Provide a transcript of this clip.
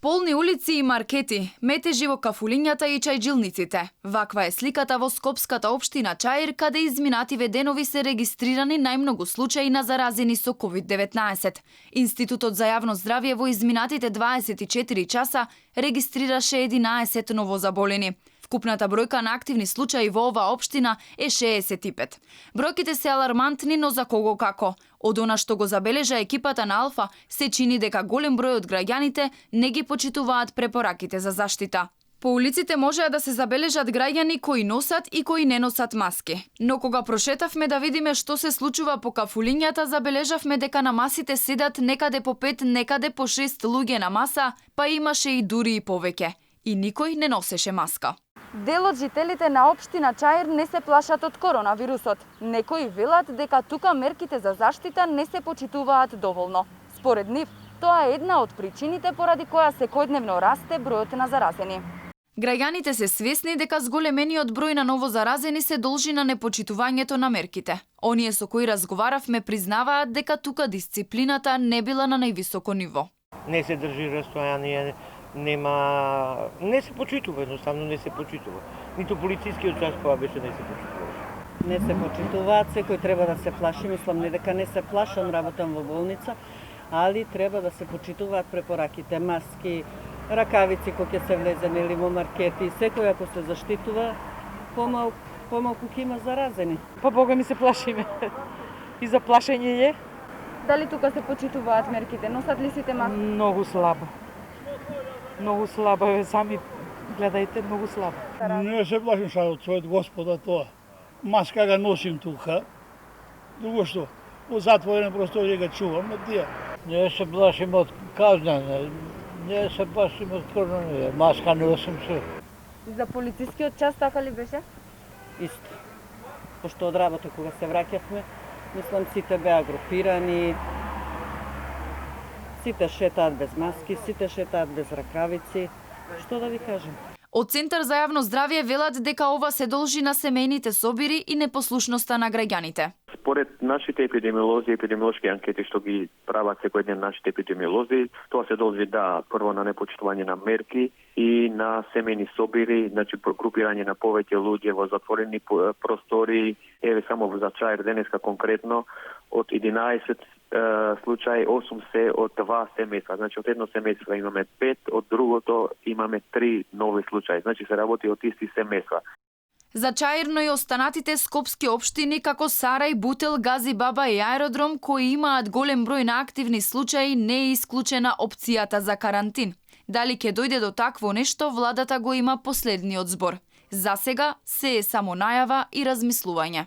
Полни улици и маркети, метежи во кафулињата и чајджилниците. Ваква е сликата во Скопската општина Чаир, каде изминативе денови се регистрирани најмногу случаи на заразени со COVID-19. Институтот за јавно здравје во изминатите 24 часа регистрираше 11 новозаболени. Вкупната бројка на активни случаи во оваа општина е 65. Бројките се алармантни, но за кого како. Од она што го забележа екипата на Алфа, се чини дека голем број од граѓаните не ги почитуваат препораките за заштита. По улиците можеа да се забележат граѓани кои носат и кои не носат маски. Но кога прошетавме да видиме што се случува по кафулињата, забележавме дека на масите седат некаде по 5, некаде по 6 луѓе на маса, па имаше и дури и повеќе. И никој не носеше маска. Дел од жителите на општина Чаир не се плашат од коронавирусот. Некои велат дека тука мерките за заштита не се почитуваат доволно. Според нив, тоа е една од причините поради која секојдневно расте бројот на заразени. Граѓаните се свесни дека зголемениот број на новозаразени се должи на непочитувањето на мерките. Оние со кои разговаравме признаваат дека тука дисциплината не била на највисоко ниво. Не се држи растојание, не се почитува, едноставно не се почитува. Ниту полицискиот час кога беше не се почитува. Не се почитуваат, секој треба да се плаши, мислам не дека не се плашам, работам во болница, али треба да се почитуваат препораките, маски, ракавици кога ќе се влезе нели во маркети, секој ако се заштитува, помалку ќе има заразени. Па Бога ми се плашиме. И за плашење е. Дали тука се почитуваат мерките? Носат ли сите маски? Многу слабо. Многу слабо е, сами гледајте, многу слабо. Не се плашим са од својот Господа тоа. Маска га носим тука. Друго што, во затворена просторија га чувам, тие. Не се плашим од казна, не се плашим од коронавирус. Маска носим се. За полицискиот час така ли беше? Исто. Пошто од работа кога се враќавме, мислам сите беа групирани, сите шетаат без маски, сите шетаат без ракавици. Што да ви кажем? Од Центар за јавно здравје велат дека ова се должи на семејните собири и непослушноста на граѓаните. Според нашите епидемиолози, епидемиолошки анкети што ги прават секој ден нашите епидемиолози, тоа се должи прво на непочитување на мерки и на семејни собири, значи групирање на повеќе луѓе во затворени простори. Еве само за Чаир денеска конкретно од 11 случаи 8 се од 2 семејства. Значи од едно семејство имаме 5, од другото имаме 3 нови случаи. Значи се работи од исти семејства. За Чаир, но и останатите скопски општини како Сарај, Бутел, Гази Баба и Аеродром кои имаат голем број на активни случаи, не е исклучена опцијата за карантин. Дали ќе дојде до такво нешто, владата го има последниот збор. За сега се е само најава и размислување.